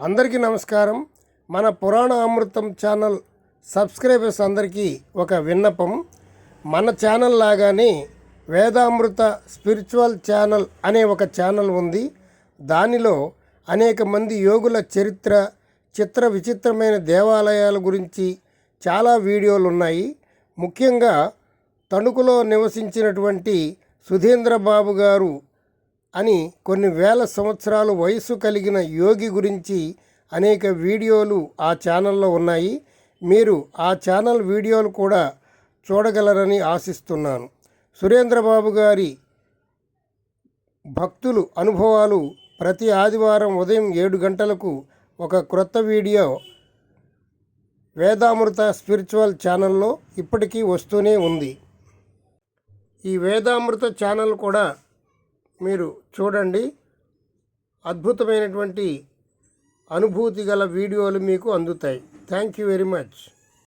అందరికీ నమస్కారం. మన పురాణ అమృతం ఛానల్ సబ్స్క్రైబర్స్ అందరికీ ఒక విన్నపం. మన ఛానల్ లాగానే వేదామృత స్పిరిచువల్ ఛానల్ అనే ఒక ఛానల్ ఉంది. దానిలో అనేక మంది యోగుల చరిత్ర, చిత్ర విచిత్రమైన దేవాలయాల గురించి చాలా వీడియోలు ఉన్నాయి. ముఖ్యంగా తణుకులో నివసించినటువంటి సుధీంద్రబాబు గారు అని కొన్ని వేల సంవత్సరాలు వయసు కలిగిన యోగి గురించి అనేక వీడియోలు ఆ ఛానల్లో ఉన్నాయి. మీరు ఆ ఛానల్ వీడియోలు కూడా చూడగలరని ఆశిస్తున్నాను. సురేంద్రబాబు గారి భక్తులు అనుభవాలు ప్రతి ఆదివారం ఉదయం 7 గంటలకు ఒక క్రొత్త వీడియో వేదామృత స్పిరిచువల్ ఛానల్లో ఇప్పటికీ వస్తూనే ఉంది. ఈ వేదామృత ఛానల్ కూడా మీరు చూడండి. అద్భుతమైనటువంటి అనుభూతి గల వీడియోలు మీకు అందుతాయి. Thank you very much.